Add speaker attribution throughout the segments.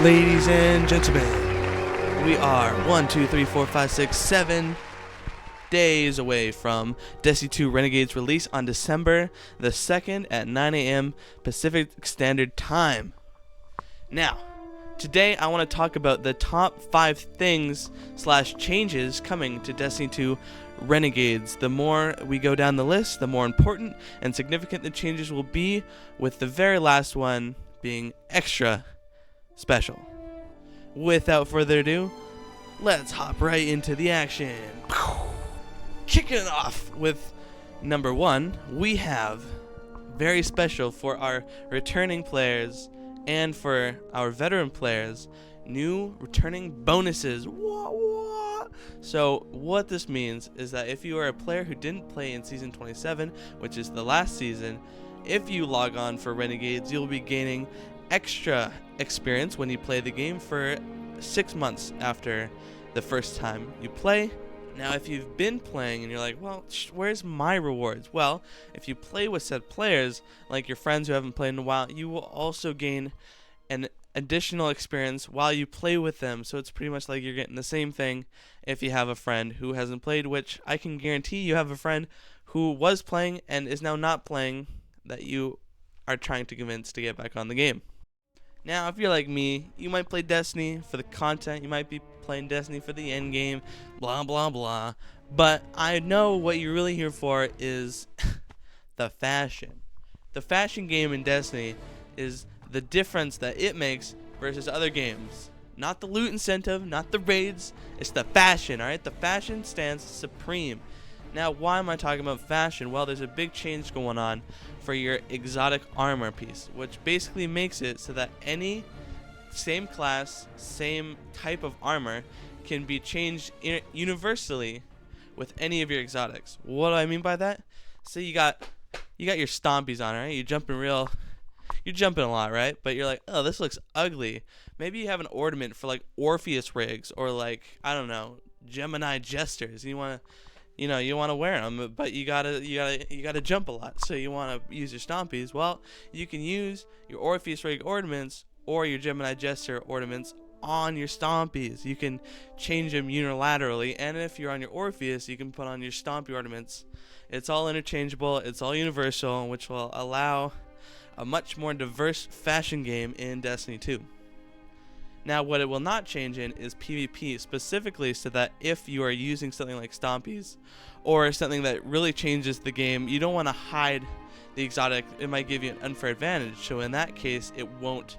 Speaker 1: Ladies and gentlemen, we are 7 days away from Destiny 2 Renegades release on December the 2nd at 9 a.m. Pacific Standard Time. Now, today I want to talk about the top 5 things / changes coming to Destiny 2 Renegades. The more we go down the list, the more important and significant the changes will be, with the very last one being extra special. Without further ado, let's hop right into the action. Kicking it off with number 1, we have very special for our returning players and for our veteran players, new returning bonuses. So what this means is that if you are a player who didn't play in Season 27, which is the last season, if you log on for Renegades, you'll be gaining extra experience when you play the game for 6 months after the first time you play. Now, if you've been playing and you're like, well, where's my rewards? Well, if you play with said players, like your friends who haven't played in a while, you will also gain an additional experience while you play with them. So it's pretty much like you're getting the same thing if you have a friend who hasn't played, which I can guarantee you have a friend who was playing and is now not playing that you are trying to convince to get back on the game. Now, if you're like me, you might play Destiny for the content, you might be playing Destiny for the end game, blah, blah, blah. But I know what you're really here for is the fashion. The fashion game in Destiny is the difference that it makes versus other games. Not the loot incentive, not the raids, it's the fashion, alright? The fashion stands supreme. Now, why am I talking about fashion? Well, there's a big change going on for your exotic armor piece, which basically makes it so that any same class, same type of armor can be changed universally with any of your exotics. What do I mean by that? So you got your stompies on, right? You're jumping a lot, right? But you're like, oh, this looks ugly. Maybe you have an ornament for like Orpheus rigs or like, I don't know, Gemini jesters. You want to wear them, but you gotta jump a lot, so you want to use your stompies. Well, you can use your Orpheus rig ornaments or your Gemini jester ornaments on your stompies. You can change them unilaterally, and if you're on your Orpheus, you can put on your stompy ornaments. It's all interchangeable, it's all universal, which will allow a much more diverse fashion game in Destiny 2. Now, what it will not change in is PvP, specifically so that if you are using something like stompies or something that really changes the game, you don't want to hide the exotic. It might give you an unfair advantage, so in that case, it won't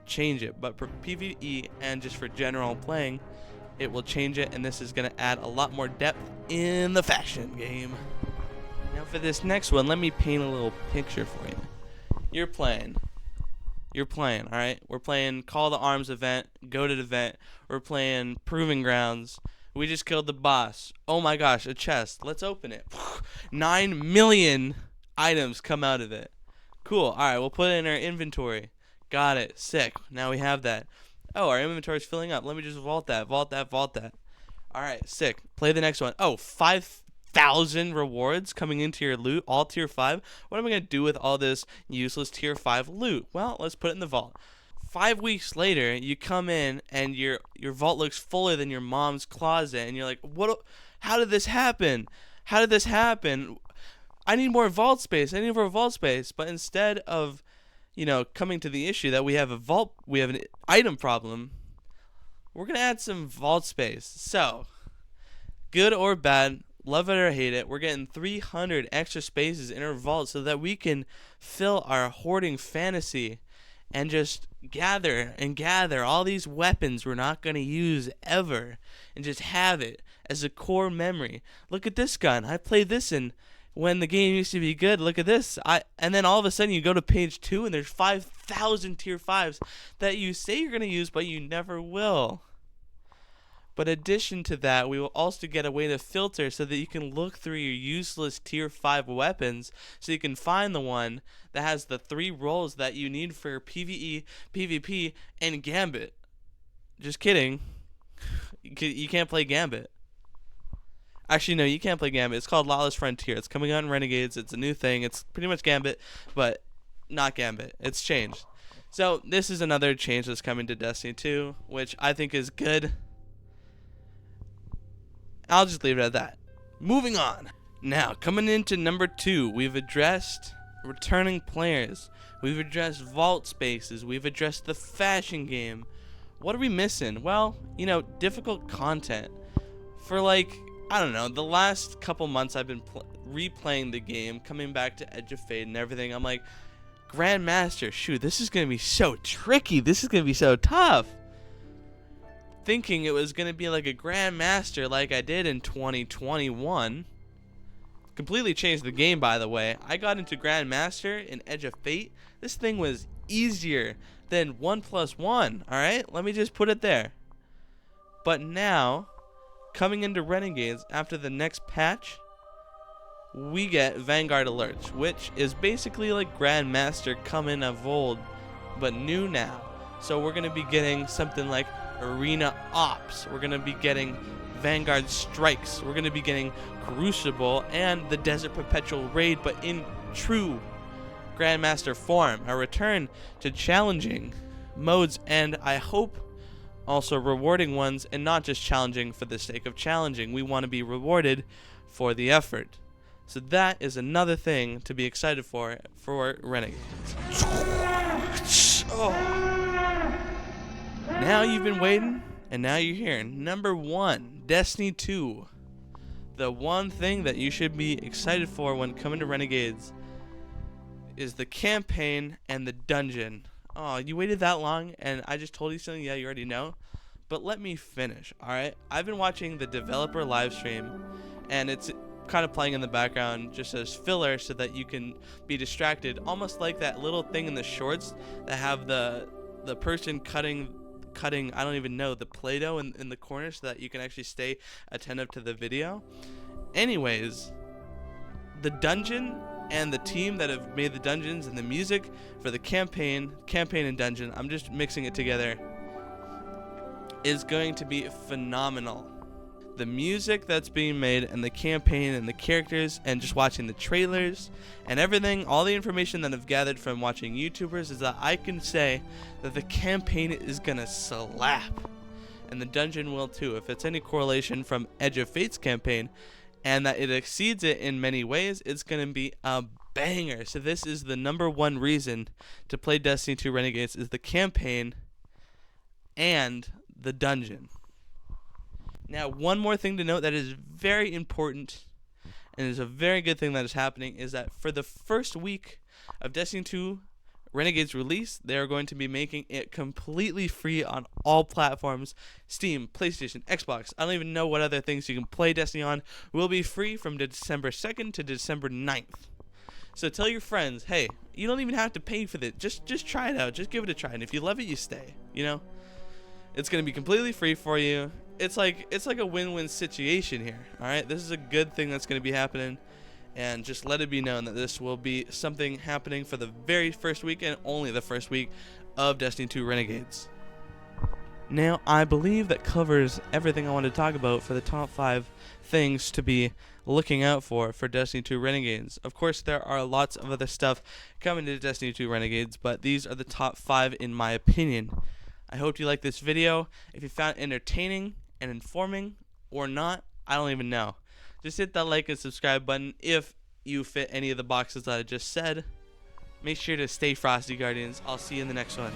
Speaker 1: change it. But for PvE and just for general playing, it will change it, and this is going to add a lot more depth in the fashion game. Now, for this next one, let me paint a little picture for you. You're playing, alright? We're playing Call to Arms event, Goated event. We're playing Proving Grounds. We just killed the boss. Oh my gosh, a chest. Let's open it. 9 million items come out of it. Cool. Alright, we'll put it in our inventory. Got it. Sick. Now we have that. Oh, our inventory's filling up. Let me just vault that. Alright, sick. Play the next one. Oh, 5,000 rewards coming into your loot, all tier 5. What am I going to do with all this useless tier 5 loot? Well, let's put it in the vault. 5 weeks later, you come in and your vault looks fuller than your mom's closet, and you're like, "What? How did this happen? I need more vault space. But instead of, coming to the issue that we have an item problem, we're going to add some vault space. So, good or bad, love it or hate it, we're getting 300 extra spaces in our vault so that we can fill our hoarding fantasy and just gather all these weapons we're not going to use ever and just have it as a core memory. Look at this gun. I played this in when the game used to be good. Look at this. And then all of a sudden you go to page 2 and there's 5,000 tier 5s that you say you're going to use but you never will. But in addition to that, we will also get a way to filter so that you can look through your useless tier 5 weapons so you can find the one that has the 3 roles that you need for PvE, PvP, and Gambit. Just kidding. You can't play Gambit. Actually, no, you can't play Gambit. It's called Lawless Frontier. It's coming out in Renegades. It's a new thing. It's pretty much Gambit, but not Gambit. It's changed. So this is another change that's coming to Destiny 2, which I think is good. I'll just leave it at that. Moving on. Now, coming into number 2, we've addressed returning players. We've addressed vault spaces. We've addressed the fashion game. What are we missing? Well, difficult content. For I don't know, the last couple months I've been replaying the game, coming back to Edge of Fate and everything. I'm like, Grandmaster, shoot, this is going to be so tricky. This is going to be so tough. Thinking it was going to be like a Grandmaster like I did in 2021. Completely changed the game, by the way. I got into Grandmaster in Edge of Fate. This thing was easier than 1+1, alright? Let me just put it there. But now, coming into Renegades after the next patch, we get Vanguard alerts, which is basically like Grandmaster coming of old, but new now. So we're going to be getting something like Arena Ops. We're going to be getting Vanguard Strikes. We're going to be getting Crucible and the Desert Perpetual Raid, but in true Grandmaster form. A return to challenging modes, and I hope also rewarding ones, and not just challenging for the sake of challenging. We want to be rewarded for the effort. So that is another thing to be excited for Renegades. Oh. Now you've been waiting, and now you're here. Number 1, Destiny 2. The one thing that you should be excited for when coming to Renegades is the campaign and the dungeon. Oh, you waited that long, and I just told you something? Yeah, you already know. But let me finish, alright? I've been watching the developer live stream, and it's kind of playing in the background just as filler so that you can be distracted, almost like that little thing in the shorts that have the person cutting I don't even know, the Play-Doh in the corner, so that you can actually stay attentive to the video. Anyways, the dungeon and the team that have made the dungeons and the music for the campaign and dungeon, I'm just mixing it together, is going to be phenomenal. The music that's being made and the campaign and the characters and just watching the trailers and everything, all the information that I've gathered from watching YouTubers, is that I can say that the campaign is gonna slap, and the dungeon will too. If it's any correlation from Edge of Fate's campaign, and that it exceeds it in many ways, it's gonna be a banger. So this is the number 1 reason to play Destiny 2 Renegades, is the campaign and the dungeon. Now, one more thing to note that is very important and is a very good thing that is happening is that for the first week of Destiny 2 Renegades release, they are going to be making it completely free on all platforms. Steam, PlayStation, Xbox, I don't even know what other things you can play Destiny on, will be free from December 2nd to December 9th. So tell your friends, hey, you don't even have to pay for this. Just try it out. Just give it a try. And if you love it, you stay. It's going to be completely free for you. It's like a win-win situation here. All right, this is a good thing that's going to be happening, and just let it be known that this will be something happening for the very first week and only the first week of Destiny 2 Renegades. Now, I believe that covers everything I want to talk about for the top 5 things to be looking out for Destiny 2 Renegades. Of course, there are lots of other stuff coming to Destiny 2 Renegades, but these are the top 5 in my opinion. I hope you liked this video. If you found it entertaining and informing or not, I don't even know. Just hit that like and subscribe button if you fit any of the boxes that I just said. Make sure to stay frosty, Guardians. I'll see you in the next one.